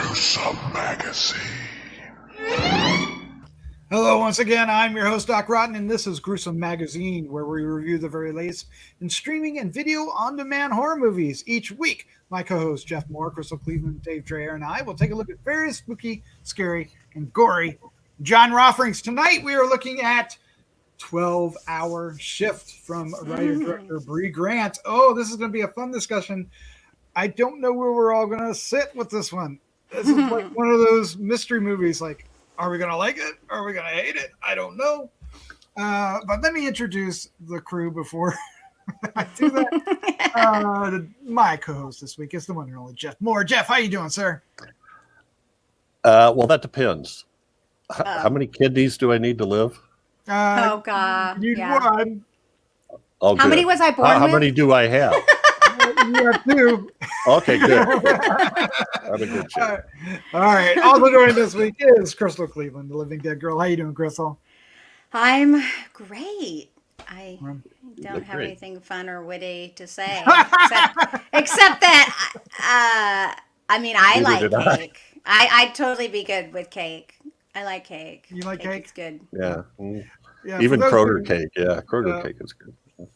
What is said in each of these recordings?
Gruesome Magazine. Hello, once again, I'm your host, Doc Rotten, and this is Gruesome Magazine, where we review the very latest in streaming and video on-demand horror movies. Each week, my co-hosts Jeff Mohr, Crystal Cleveland, Dave Dreher, and I will take a look at various spooky, scary, and gory genre offerings. Tonight, we are looking at 12-Hour Shift from writer-director Brea Grant. Oh, this is going to be a fun discussion. I don't know where we're all going to sit with this one. This is like one of those mystery movies, like, are we going to like it? Are we going to hate it? I don't know. But let me introduce the crew before I do that. My co-host this week is the one and only Jeff Mohr. Jeff, how you doing, sir? Well, that depends. How many kidneys do I need to live? Oh, God. You need one. Oh, how many was I born with? How many do I have? You have two. Okay, good. I'm a good shot. All right. Also joining this week is Crystal Cleveland, the Living Dead Girl. How you doing, Crystal? I'm great. I don't have anything fun or witty to say, except that, I like cake. I'd totally be good with cake. I like cake. You like cake? It's good. Yeah. Yeah. Even Kroger cake. Yeah, Kroger cake is good.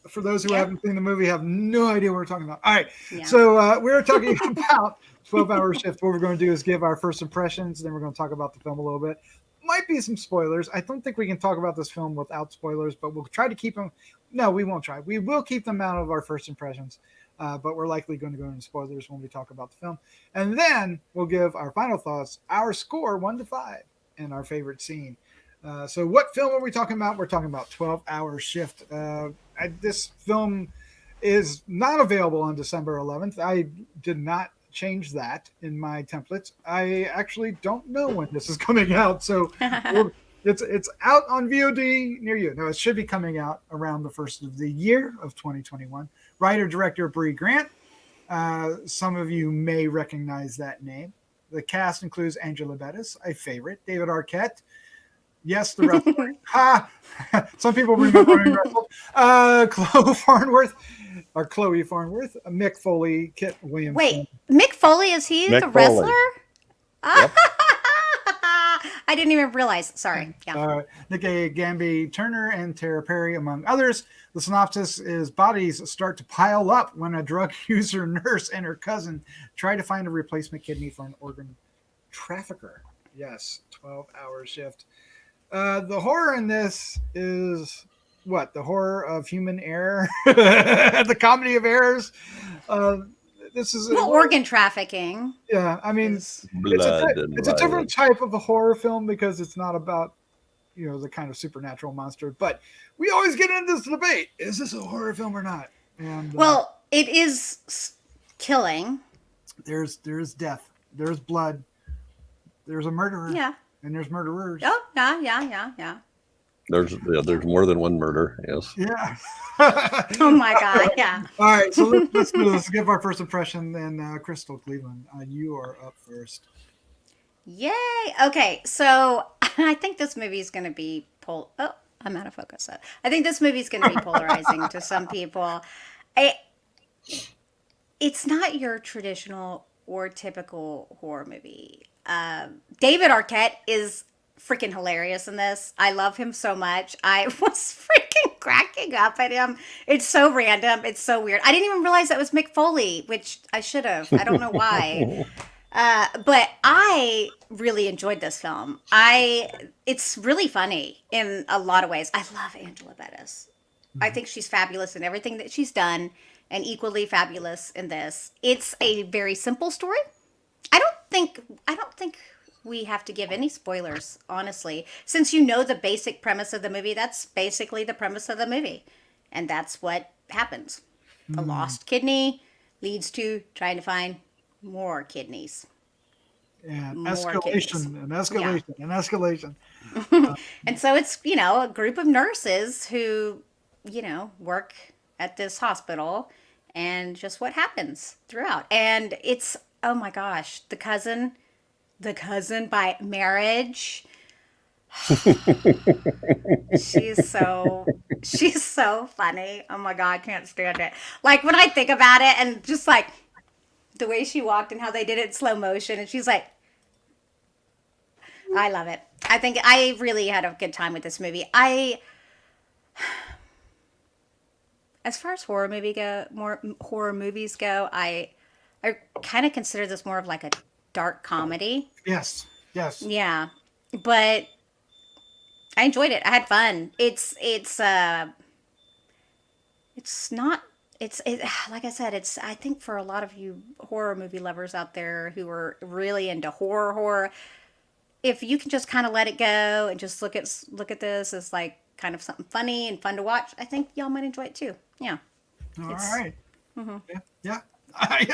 For those who haven't seen the movie, have no idea what we're talking about. All right. Yeah. So we're talking about 12-Hour Shift. What we're going to do is give our first impressions. Then we're going to talk about the film a little bit. Might be some spoilers. I don't think we can talk about this film without spoilers, but we'll try to keep them. No, we won't try. We will keep them out of our first impressions, but we're likely going to go into spoilers when we talk about the film. And then we'll give our final thoughts, our score 1 to 5, and our favorite scene. So what film are we talking about? We're talking about 12-Hour Shift. This film is not available on December 11th. I did not change that in my templates. I actually don't know when this is coming out. So it's out on VOD near you. No, it should be coming out around the first of the year of 2021. Writer-director Brea Grant. Some of you may recognize that name. The cast includes Angela Bettis, a favorite, David Arquette. Yes, the wrestler. Some people remember when he wrestled. Chloe Farnworth, Mick Foley, Kit Williamson. Wait, Mick Foley, is he the wrestler? Yep. I didn't even realize. Sorry. Yeah. Nikea, Gamby-Turner, and Tara Perry, among others. The synopsis is bodies start to pile up when a drug user nurse and her cousin try to find a replacement kidney for an organ trafficker. Yes, 12-Hour Shift. The horror in this is what? The horror of human error? The comedy of errors? This is organ trafficking. Yeah, I mean, it's a different type of a horror film because it's not about, the kind of supernatural monster. But we always get into this debate. Is this a horror film or not? And well, it is killing. There's death. There's blood. There's a murderer. Yeah. And there's murderers. Oh, yeah. There's more than one murder. Yes. Yeah. Oh my God. Yeah. All right. So let's give our first impression. And Crystal Cleveland, you are up first. Yay. Okay. So I think this movie is going to be I'm out of focus. I think this movie is going to be polarizing to some people. It's not your traditional or typical horror movie. David Arquette is freaking hilarious in this. I love him so much. I was freaking cracking up at him. It's so random. It's so weird. I didn't even realize that was Mick Foley, which I should have. I don't know why. But I really enjoyed this film. It's really funny in a lot of ways. I love Angela Bettis. I think she's fabulous in everything that she's done and equally fabulous in this. It's a very simple story. I don't think we have to give any spoilers, honestly. Since the basic premise of the movie, that's basically the premise of the movie. And that's what happens. A lost kidney leads to trying to find more kidneys. And more escalation, kidneys. and escalation, and escalation. And so it's, a group of nurses who, work at this hospital and just what happens throughout. And it's, oh my gosh, the cousin by marriage. She's so funny. Oh my God, I can't stand it. Like when I think about it and just like the way she walked and how they did it in slow motion and she's like, I love it. I think I really had a good time with this movie. As far as more horror movies go, I kind of consider this more of like a dark comedy. Yes. Yes. Yeah, but I enjoyed it. I had fun. It's not. Like I said. It's. I think for a lot of you horror movie lovers out there who are really into horror, if you can just kind of let it go and just look at this as like kind of something funny and fun to watch, I think y'all might enjoy it too. Yeah. All right. Mm-hmm. Yeah.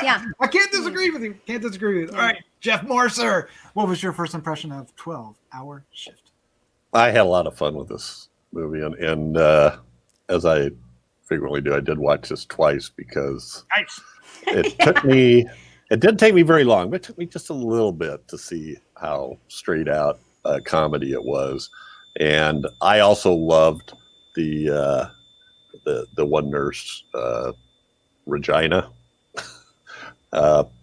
Yeah. I can't disagree with you. Can't disagree with you. Yeah. All right, Jeff Mohr, sir. What was your first impression of 12-Hour Shift? I had a lot of fun with this movie, and as I frequently do, I did watch this twice because Nice. it took me. It didn't take me very long, but it took me just a little bit to see how straight out comedy it was, and I also loved the one nurse, Regina,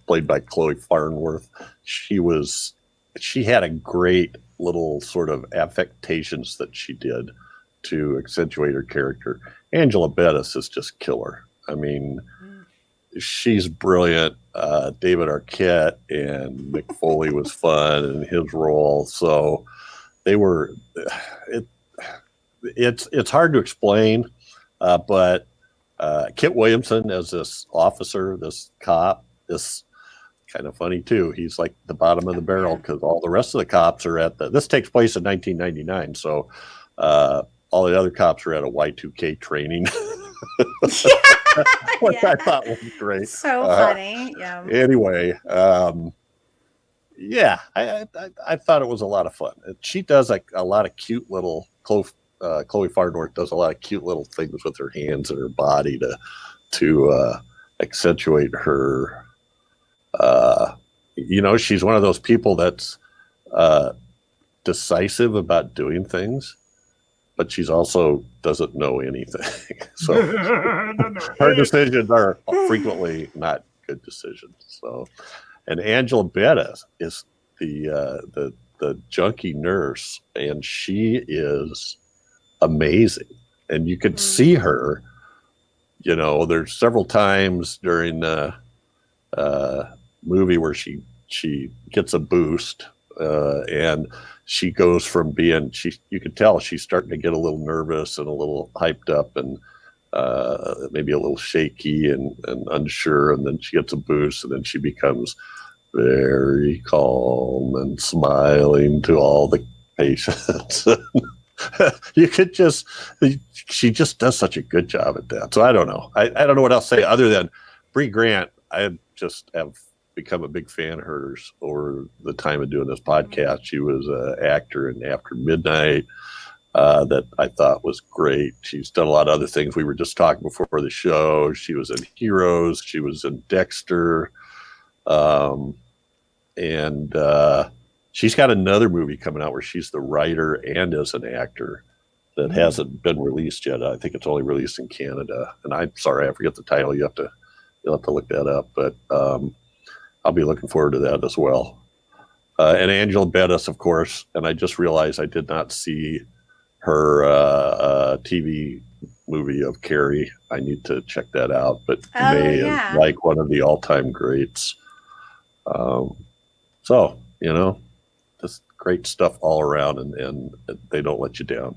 played by Chloe Farnworth. She had a great little sort of affectations that she did to accentuate her character. Angela Bettis is just killer. I mean, she's brilliant. David Arquette and Mick Foley was fun in his role. So they were. It's hard to explain, but Kit Williamson as this officer, this cop, is kind of funny too. He's like the bottom of the barrel because all the rest of the cops are at this takes place in 1999. So all the other cops are at a Y2K training, which I thought was great. So funny. Yeah. Anyway, yeah, I thought it was a lot of fun. She does like a lot of cute little Chloe Farnworth does a lot of cute little things with her hands and her body to accentuate her. She's one of those people that's decisive about doing things, but she's also doesn't know anything. So her decisions are frequently not good decisions. So, and Angela Bettis is the junkie nurse, and she is amazing. And you could see her. There's several times during the movie where she gets a boost, and she goes from being you could tell she's starting to get a little nervous and a little hyped up and maybe a little shaky and unsure, and then she gets a boost, and then she becomes very calm and smiling to all the patients. She just does such a good job at that. So I don't know. I don't know what else to say other than Brea Grant. I just have become a big fan of hers over the time of doing this podcast. She was an actor in After Midnight that I thought was great. She's done a lot of other things. We were just talking before the show. She was in Heroes. She was in Dexter. And she's got another movie coming out where she's the writer and as an actor that hasn't been released yet. I think it's only released in Canada. And I'm sorry, I forget the title. You'll have to look that up. But I'll be looking forward to that as well. And Angela Bettis, of course. And I just realized I did not see her TV movie of Carrie. I need to check that out. But May is like one of the all-time greats. So, just great stuff all around, and they don't let you down.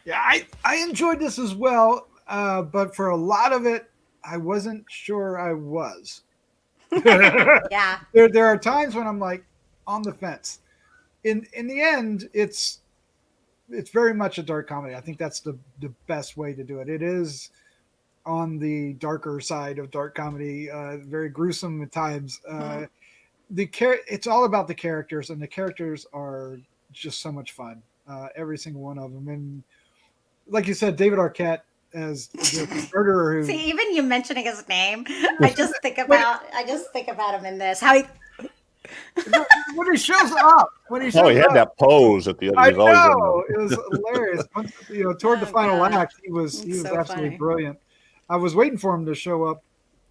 Yeah, I enjoyed this as well, but for a lot of it, I wasn't sure I was. Yeah. There are times when I'm like on the fence. In the end, it's very much a dark comedy. I think that's the best way to do it. It is on the darker side of dark comedy, very gruesome at times. It's all about the characters, and the characters are just so much fun. Every single one of them, and like you said, David Arquette as the murderer. See, even you mentioning his name, I just think about him in this. How he when he shows up, he had that pose at the end. I know, it was hilarious. Once, toward the final act, he was so absolutely funny. brilliant. I was waiting for him to show up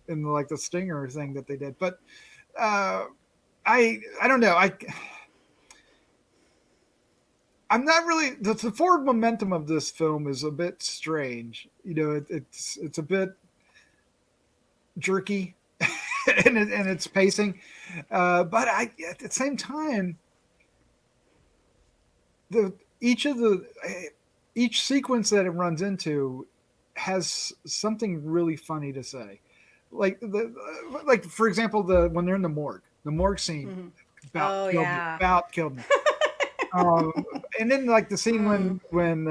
in like the stinger thing that they did, but I don't know. I'm not really the forward momentum of this film is a bit strange. It's a bit jerky in its pacing, but at the same time, each sequence that it runs into has something really funny to say. Like for example, when they're in the morgue scene about killed me. And then like the scene when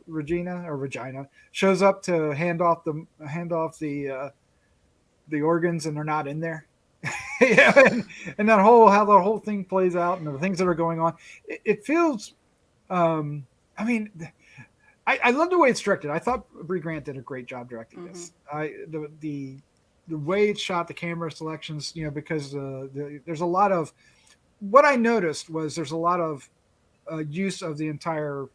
Regina shows up to hand off the organs and they're not in there. and how the whole thing plays out and the things that are going on. It feels. I mean, I love the way it's directed. I thought Brea Grant did a great job directing this. The way it's shot, the camera selections, because there's a lot of what I noticed was there's a lot of use of the entire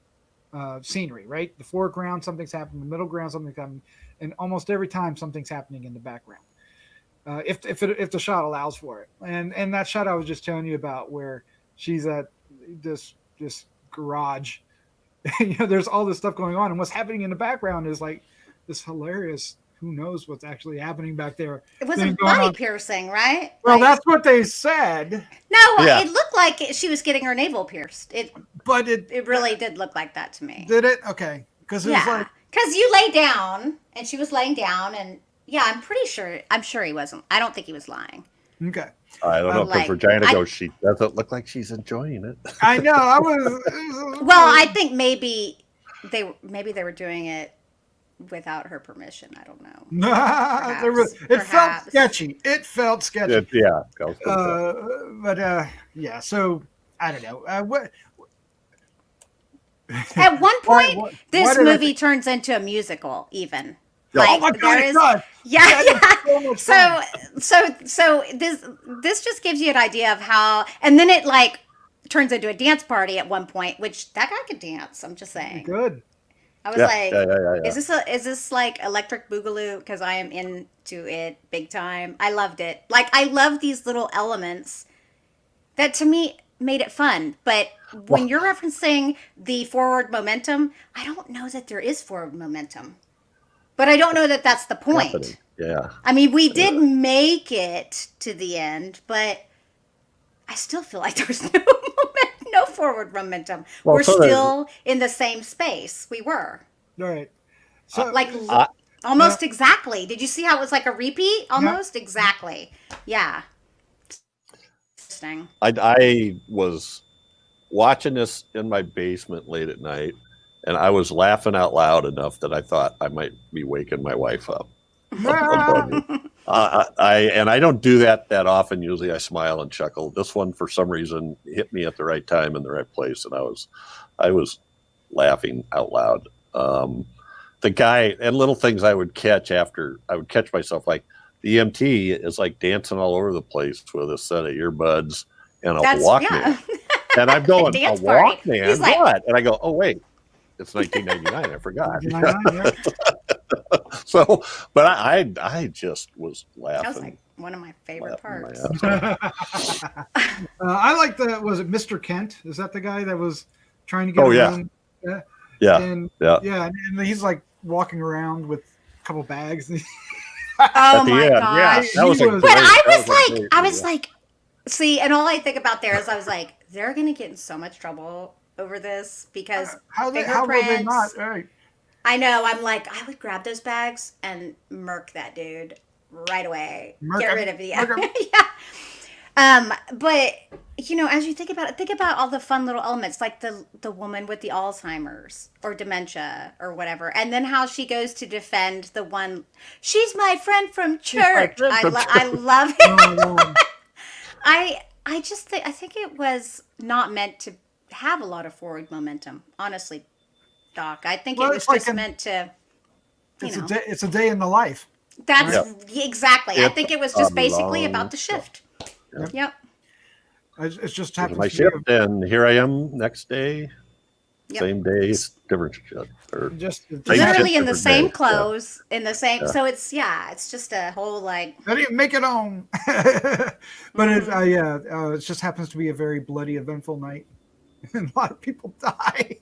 scenery, right? The foreground, something's happening, the middle ground, something's happening, and almost every time something's happening in the background. If the shot allows for it, and that shot I was just telling you about, where she's at this garage, there's all this stuff going on, and what's happening in the background is like this hilarious. Who knows what's actually happening back there? It wasn't body piercing, right? Well, that's what they said. No, it looked like she was getting her navel pierced. It really did look like that to me. Did it? Okay, because you lay down and she was laying down, and I'm sure he wasn't. I don't think he was lying. Okay. I don't know, because Regina goes, she doesn't look like she's enjoying it. I know. Well, I think maybe they were doing it without her permission. I don't know. It felt sketchy. Yeah. So I don't know. At one point, this movie turns into a musical. Even. Oh my God! Yeah. So this just gives you an idea of how, and then it like turns into a dance party at one point, which that guy could dance. I'm just saying. Good. I was is this like Electric Boogaloo? Because I am into it big time. I loved it. Like, I love these little elements that to me made it fun. But when you're referencing the forward momentum, I don't know that there is forward momentum. But I don't know that that's the point. Happening. Yeah. I mean, we did make it to the end, but I still feel like there's no forward momentum. We're still in the same space we were. Right. So almost exactly. Did you see how it was like a repeat? Almost exactly. Yeah. Interesting. I was watching this in my basement late at night, and I was laughing out loud enough that I thought I might be waking my wife up. I don't do that often. Usually I smile and chuckle. This one, for some reason, hit me at the right time in the right place, and I was laughing out loud. The guy, and little things I would catch myself, like the EMT is like dancing all over the place with a set of earbuds and a Walkman. Yeah. And I'm going, a Walkman? Like, what? And I go, oh, wait, it's 1999. I forgot. So, but I just was laughing. That was like one of my favorite parts. I like was it Mr. Kent? Is that the guy that was trying to get around? Yeah. And he's like walking around with a couple bags. Oh my gosh. Yeah, I was like, see, and all I think about there is I was like, they're going to get in so much trouble over this because how were they not? Right. I know. I'm like, I would grab those bags and murk that dude right away. Get rid of the yeah. But as you think about all the fun little elements, like the woman with the Alzheimer's or dementia or whatever, and then how she goes to defend the one. She's my friend from church. I love it. I just think it was not meant to have a lot of forward momentum, honestly, Doc. I think it was just meant to. It's a day in the life. That's exactly. I think it was just basically about the shift. Yep. It's just happened. My shift, and here I am next day. Yep. Same day, different shift. Or just literally in the same clothes, in the same. Yeah. So it's just a whole like. I didn't make it home, but it just happens to be a very bloody, eventful night. and a lot of people die.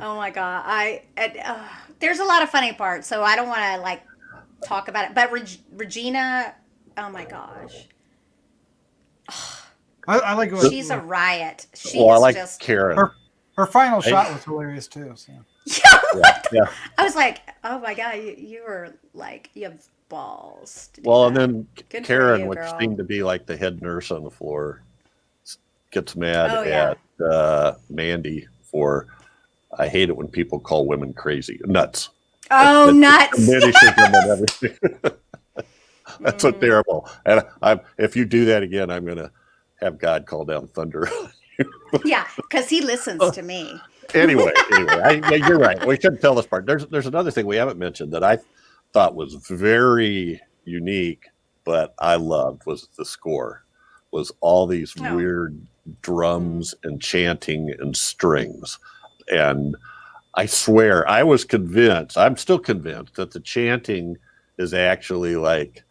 Oh my god, there's a lot of funny parts, so I don't want to like talk about it. But Regina, oh my gosh, I like what she's a riot. She Well, I is like just Karen. her final shot was hilarious too. So. Yeah. I was like, oh my god, you were like, you have balls. To do Well, that. and then Good for Karen, you, which girl. seemed to be like the head nurse on the floor, gets mad Oh, yeah. at Mandy for. I hate it when people call women crazy, nuts. Oh, nuts! Diminishing them and everything. That's so terrible. And if you do that again, I'm going to have God call down thunder. Yeah, because he listens to me. Anyway, you're right. We shouldn't tell this part. There's another thing we haven't mentioned that I thought was very unique, but I loved was the score. Was all these weird drums and chanting and strings. And I swear, I was convinced, I'm still convinced that the chanting is actually like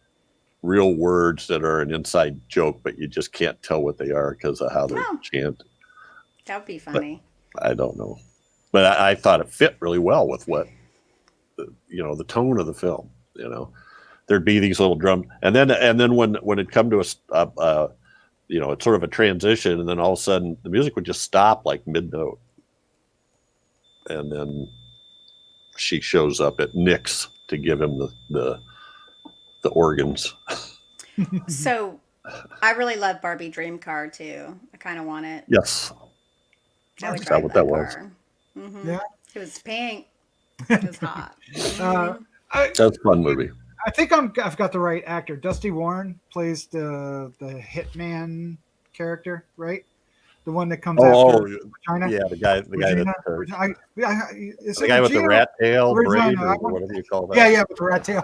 real words that are an inside joke, but you just can't tell what they are because of how they chant. That would be funny. But I don't know. But I thought it fit really well with what, the tone of the film, There'd be these little drums. And then when it'd come to it's sort of a transition, and then all of a sudden the music would just stop like mid-note. And then she shows up at Nick's to give him the organs. So, I really love Barbie Dream Car too. I kind of want it. Yes. I would Is that drive what that that was? car. Mm-hmm. Yeah. It was pink. It was hot. That's a fun movie. I think I've got the right actor. Dusty Warren plays the hitman character, right? The one that comes after China. Yeah, the guy the guy with the rat tail, braid, or Regina. whatever you call that. Yeah, with the rat tail.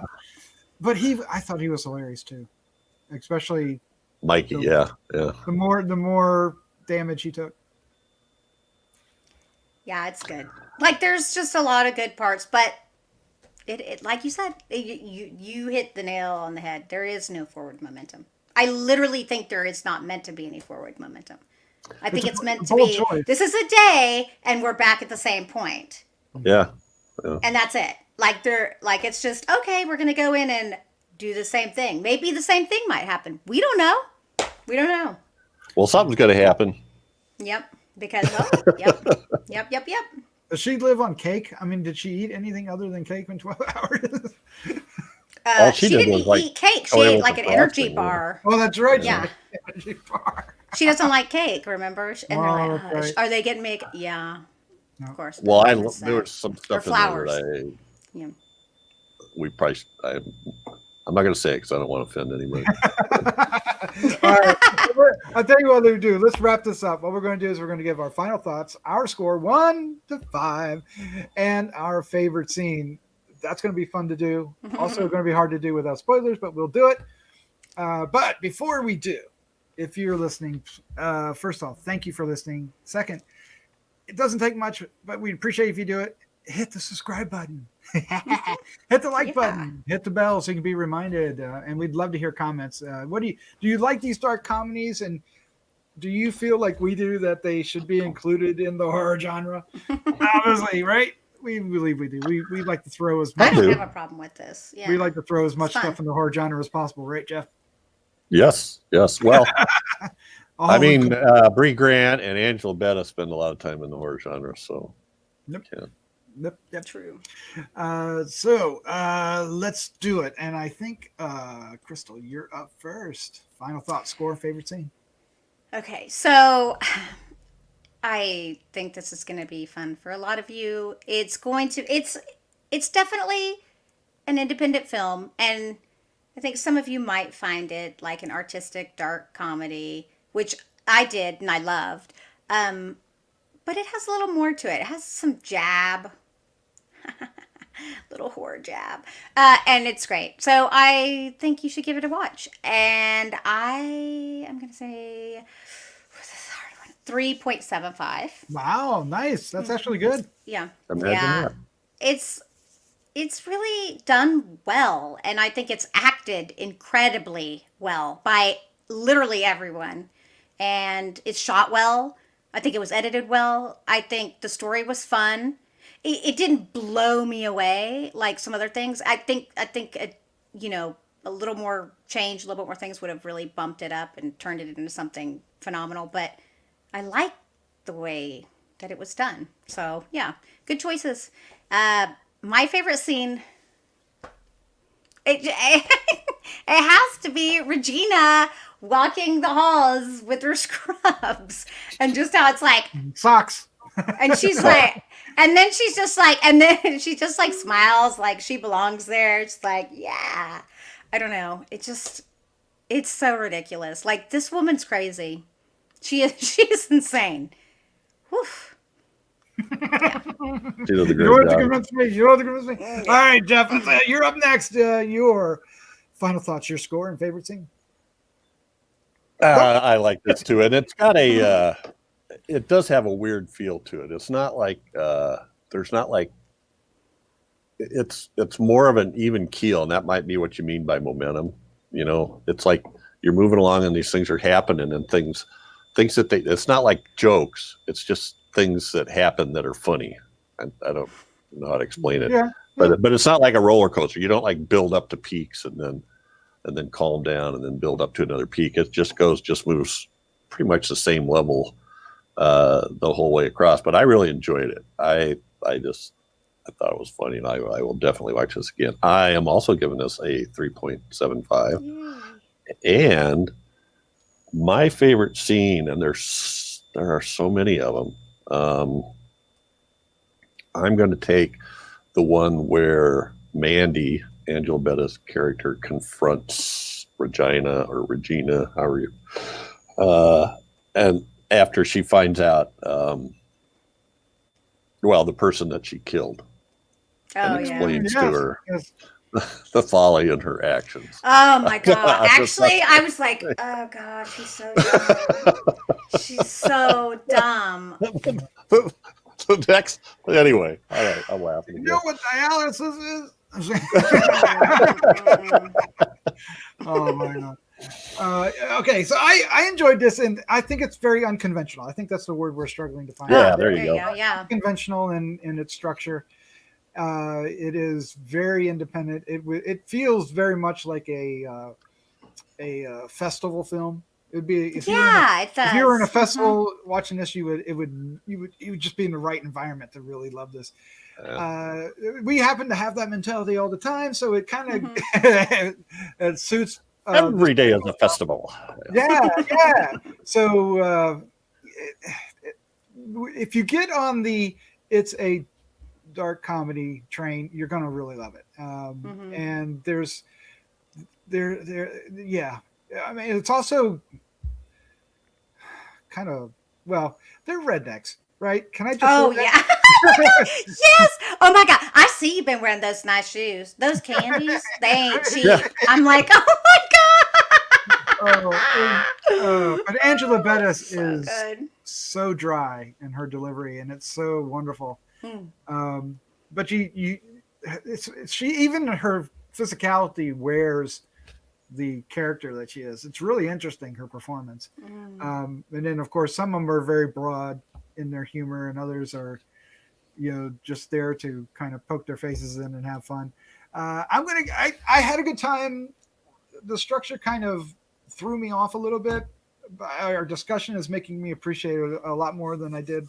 But I thought he was hilarious too, especially Mikey. The more damage he took. Yeah, it's good. Like, there's just a lot of good parts, but it like you said, you hit the nail on the head. There is no forward momentum. I literally think there is not meant to be any forward momentum. I think it's meant to be, this is a day, and we're back at the same point. Yeah. And that's it. It's just, okay, we're going to go in and do the same thing. Maybe the same thing might happen. We don't know. Well, something's going to happen. Yep. Because, yep. Does she live on cake? I mean, did she eat anything other than cake in 12 hours? All she didn't eat cake. She ate like an energy bar. Oh, that's right. Yeah. Energy bar. She doesn't like cake, remember? And they're like, right. are they getting me? Yeah. No. Of course. Well, there was some stuff in flowers. there that we probably, I'm not going to say it because I don't want to offend anybody. All right. I'll tell you what we'll do. Let's wrap this up. What we're going to do is we're going to give our final thoughts, our score 1 to 5, and our favorite scene. That's going to be fun to do. Also going to be hard to do without spoilers, but we'll do it. But before we do, if you're listening, first off, thank you for listening. Second, it doesn't take much, but we'd appreciate if you do it. Hit the subscribe button. Hit the like button. Hit the bell so you can be reminded. And we'd love to hear comments. Do you like these dark comedies? And do you feel like we do that they should be included in the horror genre? Obviously, right? We believe we do. We like to throw as much. I don't have a problem with this. Yeah. We like to throw as much stuff in the horror genre as possible, right, Jeff? Yes. Well, I mean, Brea Grant and Angela Bettis spend a lot of time in the horror genre, so. Yep. Yeah. Yep. True. So let's do it. And I think, Crystal, you're up first. Final thought, score, favorite scene. Okay, so I think this is going to be fun for a lot of you. It's definitely an independent film, and I think some of you might find it like an artistic dark comedy, which I did and I loved. But it has a little more to it. It has some jab. Little horror jab. And it's great. So I think you should give it a watch. And I am going to say 3.75. Wow, nice. That's actually good. Yeah. Imagine that. It's really done well. And I think it's acted incredibly well by literally everyone. and it's shot well. I think it was edited well. I think the story was fun. It didn't blow me away like some other things. I think you know, a little more change, a little bit more things would have really bumped it up and turned it into something phenomenal. But I like the way that it was done. So yeah, good choices. My favorite scene, it has to be Regina walking the halls with her scrubs, and just how it's like Socks. and she's like, and then she's just like, and then she just like smiles like she belongs there. It's like, yeah, I don't know. It's so ridiculous. Like, this woman's crazy. She's insane. Whew. She does a You great don't have to job. convince me. You don't have to convince me. All right, Jeff, you're up next. Your final thoughts, your score and favorite scene. I like this too, and it's got a. It does have a weird feel to it. It's not like there's not like. It's more of an even keel, and that might be what you mean by momentum. You know, it's like you're moving along, and these things are happening, and things that they. It's not like jokes. It's just things that happen that are funny. I don't know how to explain it, Yeah. but it's not like a roller coaster. You don't like build up to peaks and then calm down and then build up to another peak. It just moves pretty much the same level the whole way across. But I really enjoyed it. I thought it was funny, and I will definitely watch this again. I am also giving this a 3.75. And my favorite scene, and there are so many of them. I'm going to take the one where Mandy, Angela Bettis' character, confronts Regina, however you, and after she finds out, the person that she killed, and explains to her the folly in her actions. Oh my god! Actually, I was like, oh god, she's so dumb. She's so dumb. The next, anyway, all right, I'm laughing. You know what dialysis is? Oh my god. Okay, so I enjoyed this, and I think it's very unconventional. I think that's the word we're struggling to find. Yeah, there you go. Yeah. Conventional in its structure. It is very independent. It feels very much like a festival film. It'd be if you were in a festival watching this, you would just be in the right environment to really love this. We happen to have that mentality all the time, so it kind of it suits. Every day is a festival. Yeah. So if you get on it's a dark comedy train, you're gonna really love it. And yeah. I mean, it's also kind of, they're rednecks, right? Can I just? Oh yeah. Yes. Oh my god. I see you've been wearing those nice shoes. Those candies, they ain't cheap. Yeah. I'm like, oh my god. But Angela Bettis is so dry in her delivery, and it's so wonderful. But she even her physicality wears the character that she is. It's really interesting, her performance. And then of course some of them are very broad in their humor, and others are just there to kind of poke their faces in and have fun. I had a good time. The structure kind of threw me off a little bit. Our discussion is making me appreciate it a lot more than I did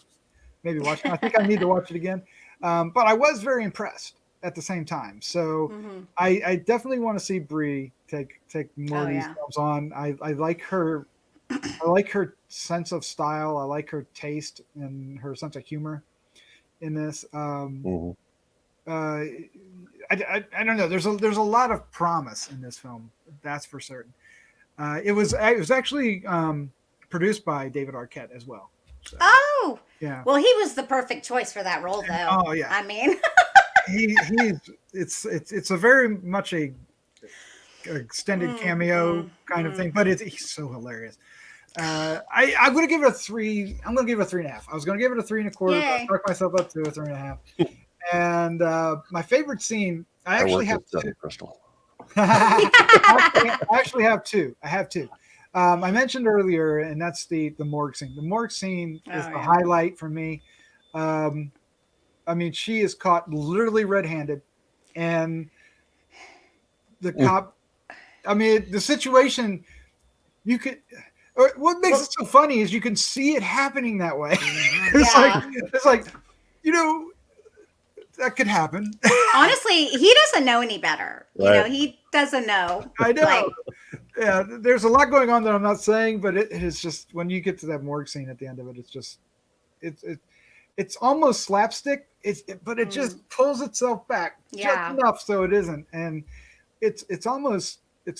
maybe watching. I think I need to watch it again. But I was very impressed at the same time. So I definitely want to see Brea take more of these films on. I like her. I like her sense of style. I like her taste and her sense of humor in this. I don't know. There's a lot of promise in this film. That's for certain. It was actually produced by David Arquette as well. So, yeah. Well, he was the perfect choice for that role, though. Oh yeah. I mean, it's a very much a extended cameo kind of thing, but he's so hilarious. I'm going to give it a 3. I'm going to give it a 3.5. I was going to give it a 3 1/4. I talked myself up to a 3.5. And my favorite scene, I actually have two. Crystal. I actually have two. I have two. I mentioned earlier, and that's the morgue scene. The morgue scene is the highlight for me. I mean, she is caught literally red-handed, and the cop. I mean, the situation. You could. What makes it so funny is you can see it happening that way. It's like, you know, that could happen. Honestly, he doesn't know any better. You know, he doesn't know. I know. Yeah, there's a lot going on that I'm not saying, but it is just when you get to that morgue scene at the end of it, it's just it's almost slapstick. But it just pulls itself back just enough so it isn't, and it's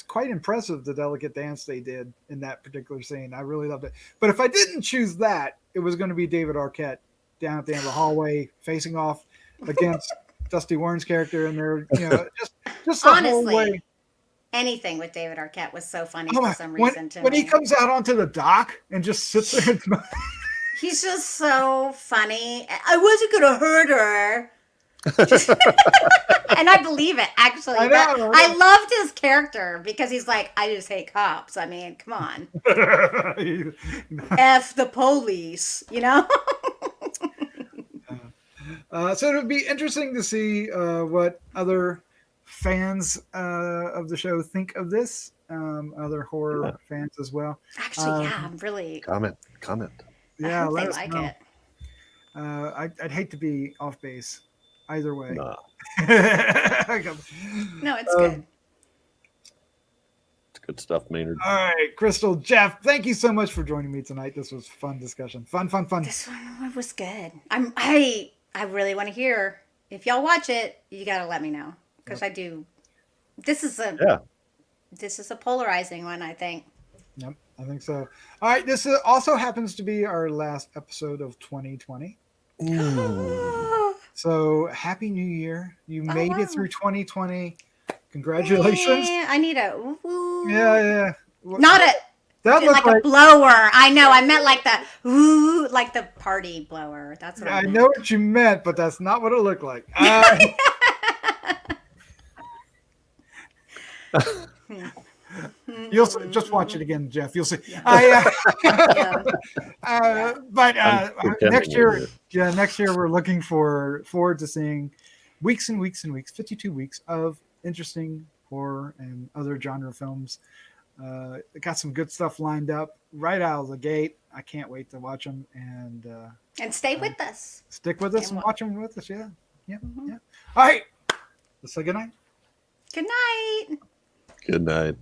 quite impressive the delicate dance they did in that particular scene. I really loved it. But if I didn't choose that, it was going to be David Arquette down at the end of the hallway facing off against Dusty Warren's character, and they're just the honestly, whole way. Anything with David Arquette was so funny for some reason to me. When he comes out onto the dock and just sits there. He's just so funny. I wasn't going to hurt her. And I believe it, actually. I loved his character because he's like, I just hate cops. I mean, come on. F the police, you know? So it'll be interesting to see what other fans of the show think of this. Other horror fans as well. Actually, I'm really... Comment. Yeah, I hope they like it. I'd hate to be off base either way. No, it's good. It's good stuff, Maynard. All right, Crystal, Jeff, thank you so much for joining me tonight. This was fun discussion. Fun. This one was good. I really want to hear. If y'all watch it, you got to let me know because I do. This is a polarizing one, I think. Yep, I think so. All right, this also happens to be our last episode of 2020. So happy New Year! You made it through 2020. Congratulations! I need a woo. Yeah. Not a. That like a blower. I know. I meant like the woo, like the party blower. That's what I meant. know what you meant, but that's not what it looked like. You'll just watch it again, Jeff. You'll see. But next year, we're looking forward to seeing weeks and weeks and weeks, 52 weeks of interesting horror and other genre films. Got some good stuff lined up right out of the gate. I can't wait to watch them and stay with us. Stick with us and watch them with us. Yeah. All right. Let's say good night. Good night. Good night.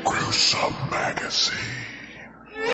Gruesome Magazine.